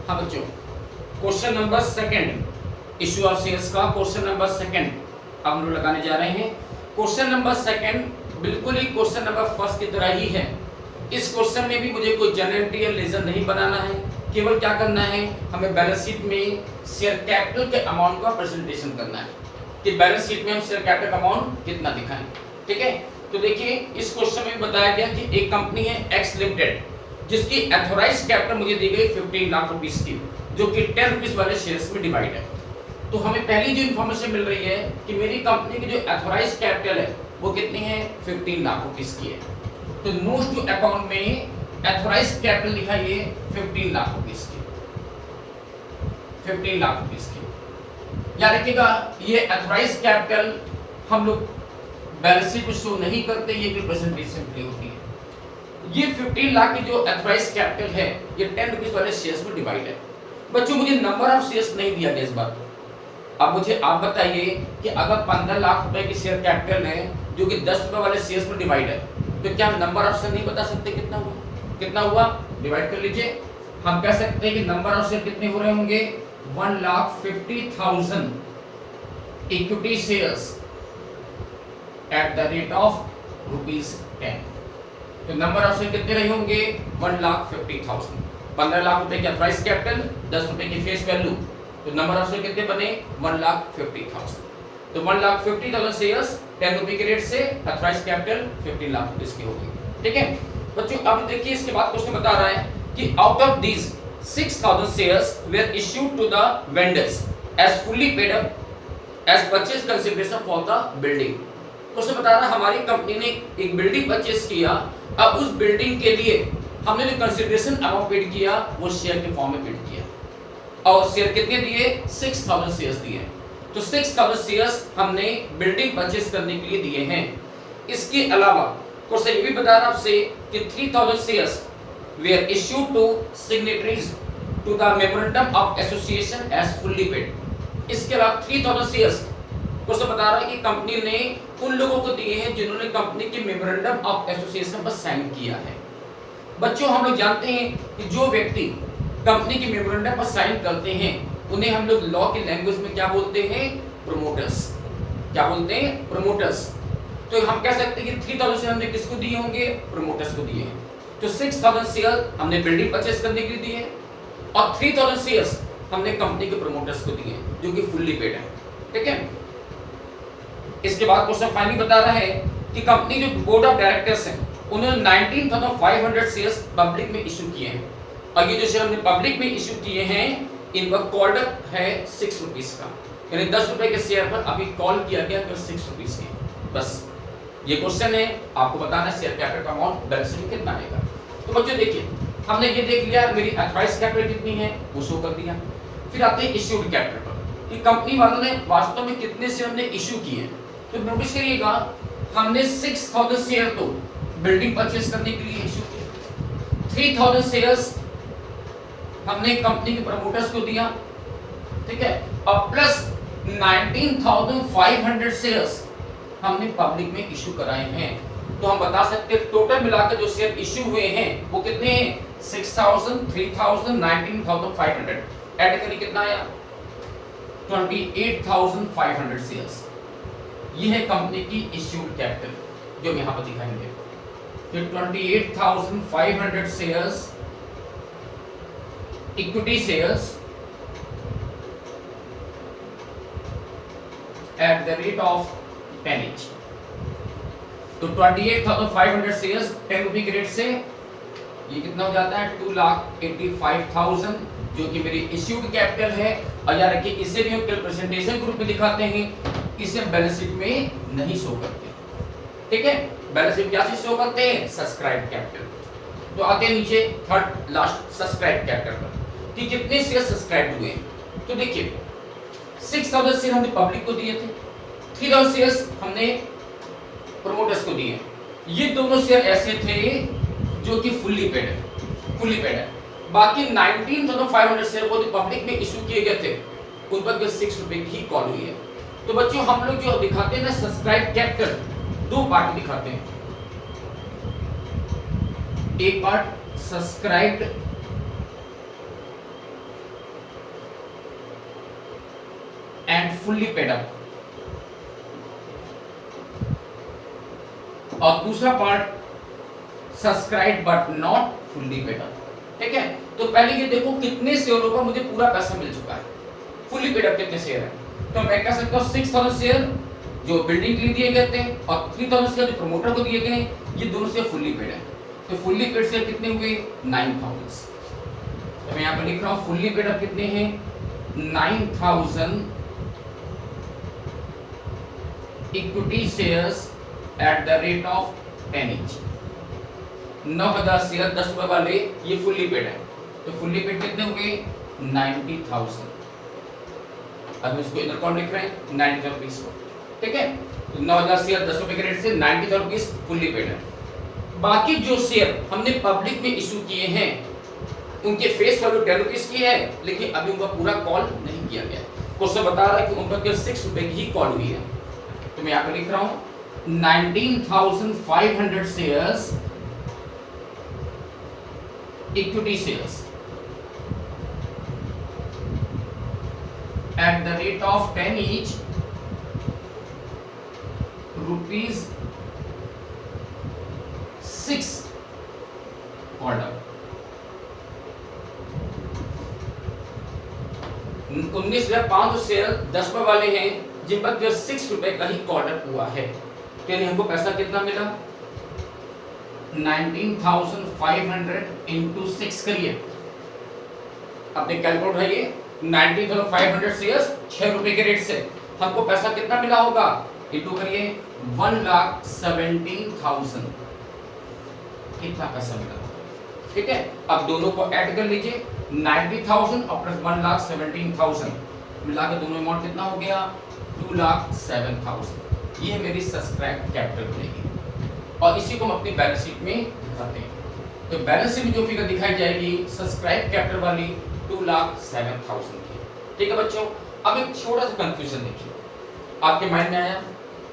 हाँ बच्चों, question number second, issue of shares का क्वेश्चन नंबर सेकंड अब हम लोग लगाने जा रहे हैं। क्वेश्चन नंबर सेकंड बिल्कुल ही क्वेश्चन नंबर फर्स्ट की तरह ही है। इस क्वेश्चन में भी मुझे कोई जनरल या लेजर नहीं बनाना है, केवल क्या करना है, हमें बैलेंस शीट में शेयर कैपिटल के अमाउंट का प्रेजेंटेशन करना है कि बैलेंस शीट में हम शेयर कैपिटल का अमाउंट कितना दिखाएं। ठीक है, तो देखिए इस क्वेश्चन में बताया गया कि एक कंपनी है एक्स लिमिटेड जिसकी एथोराइज कैपिटल मुझे दी गई 15 लाख रुपीस की, जो कि 10 रुपीस वाले शेयर्स में डिवाइड है। तो हमें पहली जो इन्फॉर्मेशन मिल रही है कि मेरी कंपनी की जो एथोराइज कैपिटल है वो कितनी है, 15 लाख रुपीस की है। तो नोट टू अकाउंट में एथोराइज कैपिटल लिखाइए 15 लाख रुपीस की, 15 लाख रुपीस की। याद रखिएगा ये एथोराइज कैपिटल हम लोग बैलेंस शीट में शो नहीं करते, ये प्रेजेंटेशन के लिए होती है। ये 15 लाख की जो एथोराइज कैपिटल है ये 10 रुपीस वाले शेयर्स में डिवाइड है। बच्चों मुझे नंबर ऑफ शेयर्स नहीं दिया गया इस बार। अब मुझे आप बताइए कि अगर 15 लाख रुपए की शेयर कैपिटल है जो कि 10 रुपए वाले शेयर्स में डिवाइड है, तो क्या हम नंबर ऑफ शेयर नहीं बता सकते कितना हुआ? कितना हुआ डिवाइड कर लीजिए। हम कह सकते हैं कि नंबर ऑफ शेयर कितने हो रहे होंगे, 1,50,000 equity shares at the rate of ₹10। तो नंबर ऑफ शेयर कितने रहे होंगे, 1,50,000। 15 लाख रुपए की एथोराइज कैपिटल, 10 रुपए की फेस वैल्यू, तो नंबर ऑफ शेयर कितने बने, 1,50,000। तो 1,50,000 शेयर्स 10 रुपए के रेट से एथोराइज कैपिटल 15 लाख रुपए की होगी। ठीक है बच्चों, अब देखिए इसके बाद क्वेश्चन बता रहा है कि out of these 6,000 shares were issued to the vendors as fully paid up as purchase consideration for the building. Question बता रहा है हमारी कंपनी ने एक बिल्डिंग परचेज किया, अब उस बिल्डिंग के लिए हमने जो कंसिडरेशन अमाउंट पेड किया वो शेयर के फॉर्म में पेड किया, और शेयर कितने दिए, 6,000 शेयर्स दिए। तो 6,000 शेयर्स हमने बिल्डिंग परचेज करने के लिए दिए हैं। इसके अलावा क्वेश्चन ये भी बता रहा आपसे कि 3,000 shares were issued to signatories to the memorandum of association as fully paid. इसके अलावा 3,000 शेयर्स क्वेश्चन बता रहा है कि कंपनी ने उन लोगों को दिए हैं जिन्होंने कंपनी के मेमोरेंडम ऑफ एसोसिएशन पर साइन किया है। बच्चों हम लोग जानते हैं कि जो व्यक्ति कंपनी के मेमोरेंडम पर साइन करते हैं उन्हें हम लोग लॉ की लैंग्वेज में क्या बोलते हैं, प्रोमोटर्स। क्या बोलते हैं, प्रोमोटर्स। तो हम कह सकते हैं कि 3,000 शेयर हमने किसको दिए होंगे, प्रोमोटर्स को दिए हैं। तो 6,000 शेयर हमने बिल्डिंग परचेज करने के लिए दिए और 3,000 शेयर्स हमने कंपनी के प्रोमोटर्स को दिए जो कि फुल्ली पेड है। ठीक है, इसके बाद क्वेश्चन फाइनली बता रहा है कि कंपनी जो बोर्ड ऑफ डायरेक्टर्स हैं उन्होंने 19,500 शेयर्स पब्लिक में इशू किए हैं, और ये जो शेयर हमने पब्लिक में इशू किए हैं इनका कॉल्ड है 6 रुपीस का, यानी 10 रुपए के शेयर पर अभी कॉल किया गया तो 6 रुपीस की। बस ये क्वेश्चन है, आपको बताना शेयर कैपिटल का अमाउंट बैलेंस शीट में कितना आएगा। तो बच्चों देखिए हमने ये देख लिया मेरी एथोराइज कैपिटल कितनी है वो शो कर दिया। फिर आते हैं इश्यूड कैपिटल पर कि कंपनी वालों ने वास्तव में कितने शेयर हमने इशू किए हैं। तो नोटिस करिएगा हमने 6,000 शेयर तो बिल्डिंग परचेज करने के लिए इशू किया, 3,000 शेयर्स हमने कंपनी के प्रमोटर्स को दिया, ठीक है, और प्लस 19,500 शेयर्स हमने पब्लिक में इशू कराए हैं। तो हम बता सकते हैं टोटल मिलाकर जो शेयर इशू हुए हैं वो कितने हैं, 6,000, 3,000, 19,500 ऐड करिए कितना आया, 28,500 शेयर्स। ये है कंपनी की इश्यूड कैपिटल जो हम यहाँ पर दिखाएंगे। तो 28,500 shares equity shares at the rate of 10 each। तो 28,500 शेयर्स 10 रुपए के रेट से ये कितना हो जाता है, 2,85,000 जो कि मेरी इश्यूड कैपिटल है। और याद रखिए इसे भी हम प्रेजेंटेशन ग्रुप में दिखाते हैं, इसे बैलेंस शीट में नहीं शो करते। ठीक है, बैलेंस शीट क्या से शो करते हैं, सब्सक्राइब कैपिटल। तो आते हैं नीचे थर्ड लास्ट सब्सक्राइब कैपिटल पर कि कितने शेयर सब्सक्राइब हुए। तो देखिए 6,000 शेयर हमने पब्लिक को दिए थे, 3,000 शेयर्स हमने प्रोमोटर्स को दिए। ये दोनों शेयर ऐसे थे जो कि फुल्ली पेड है। बाकी 19,500 शेयर वो पब्लिक में इशू किए गए थे, उन पर केवल 6 रुपए की कॉल हुई है। तो बच्चों हम लोग जो दिखाते हैं ना सब्सक्राइब कैपिटल, दो पार्ट दिखाते हैं। एक part subscribed and fully paid up, और दूसरा part subscribe but not fully paid up. ठीक है, तो पहले ये देखो कितने शेयरों का मुझे पूरा पैसा मिल चुका है, फुल्ली पेड अप कितने शेयर है, तो मैं कह सकता हूँ 6000 शेयर जो बिल्डिंग के लिए दिए गए थे और 3000 शेयर जो प्रमोटर को दिए गए, ये दोनों शेयर फुल्ली पेड है। तो फुल्ली पेड शेयर कितने हुए 9000। तो मैं यहाँ पर लिख रहा हूँ फुल्ली पेड अप कितने हैं 9000 equity shares at the rate of 10 each। 9000 share 10 रुपए वाले ये फुल्ली पेड है, तो फुल्ली पेड कितने हो गए 90,000। अब हम इसको इधर कौन लिख रहे हैं 90,000 रुपीस को। ठीक है, तो 9000 शेयर 10 रुपए के रेट से 90,000 रुपीस फुल्ली पेड है। बाकी जो शेयर हमने पब्लिक में इशू किए हैं उनके फेस वैल्यू 10 रुपीस की है, लेकिन अभी उनका पूरा कॉल नहीं किया गया। क्वेश्चन बता रहा है कि उन पर केवल 6 रुपए की ही कॉल हुई है। तो मैं यहाँ पे लिख रहा हूँ 19,500 shares equity shares at the rate of 10 each rupees 6 order। 19,500 share 10 रुपए वाले हैं जिन पर केवल 6 रुपए का ही ऑर्डर हुआ है, तो यानी हमको पैसा कितना मिला 19,500 इंटू 6 करिए, अपने कैलकुलेट उठाइए 19,500 शेयर्स 6 रुपए के रेट से हमको पैसा कितना मिला होगा, इंटू करिए 1,17,000 कितना पैसा मिला। ठीक है, अब दोनों को ऐड कर लीजिए 90,000 और प्लस 1,17,000 मिला के दोनों अमाउंट कितना हो गया 2,07,000। ये मेरी सब्सक्राइब कैपिटल बनेगी और इसी को हम अपनी बैलेंस शीट में दिखाते हैं। तो बैलेंस शीट में जो फिगर दिखाई जाएगी सब्सक्राइब कैपिटल वाली 2,07,000 की। ठीक है बच्चों, अब एक छोटा सा कंफ्यूजन देखिए आपके माइंड में आया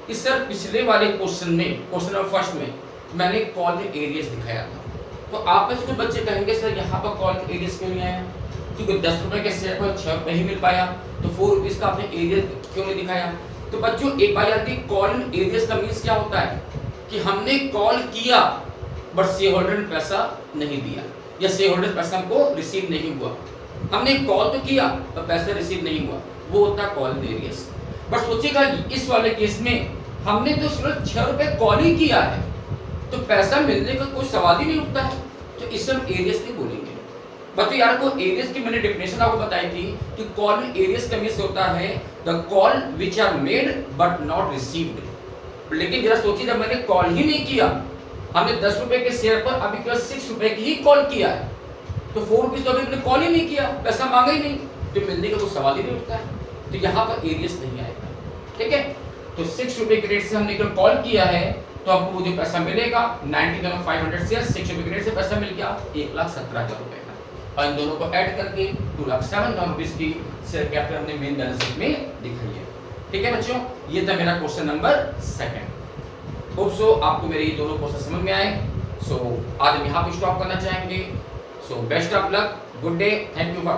कि सर पिछले वाले क्वेश्चन में, क्वेश्चन नंबर फर्स्ट में मैंने कॉल एरियाज दिखाया था, तो आप में से कुछ बच्चे कहेंगे सर यहाँ पर कॉल एरियाज क्यों नहीं आया, क्योंकि 10 रुपए के शेयर पर 6 रुपए ही मिल पाया, तो 4 रुपीज का आपने एरिया क्यों नहीं दिखाया। तो बच्चों एक बात याद, कॉल एरियाज का मीन्स क्या होता है कि हमने कॉल किया बट शेयर होल्डर ने पैसा नहीं दिया या शेयर होल्डर पैसा हमको रिसीव नहीं हुआ। हमने कॉल तो किया पर पैसा रिसीव नहीं हुआ, वो होता है कॉल एरियाज। बट सोचिएगा इस वाले केस में हमने तो सिर्फ 6 रुपए कॉल ही किया है, तो पैसा मिलने का कोई सवाल ही नहीं उठता है, तो इसे हम एरियाज नहीं बोलेंगे। बच्चों यार को एरियाज की मैंने डेफिनेशन आपको बताई थी कि कॉल एरियाज का मीन्स होता है the call which are made but not received. लेकिन जरा सोचिए जब मैंने कॉल ही नहीं किया, हमने 10 रुपए के शेयर पर अभी केवल 6 रुपए की ही कॉल किया है, तो 4 रुपीज तो अभी मैंने कॉल ही नहीं किया, पैसा मांगा ही नहीं, तो मिलने का कोई सवाल ही नहीं उठता है, तो यहाँ पर एरियाज नहीं आएगा। ठीक है, तो 6 रुपए के रेट से हमने केवल कॉल किया है, तो आपको जो पैसा मिलेगा 19,500 शेयर 6 रुपए के रेट से पैसा मिल गया 1,17,000 रुपए का, और इन दोनों को ऐड करके 2,07,000 रुपीज की शेयर कैपिटल हमने मेन बैलेंस शीट में दिखाई है। ठीक है बच्चों, ये था मेरा क्वेश्चन नंबर 2। होप सो आपको मेरे ये दोनों क्वेश्चन समझ में आए। सो आज हम यहाँ पे स्टॉप करना चाहेंगे। So best of luck, good day, thank you for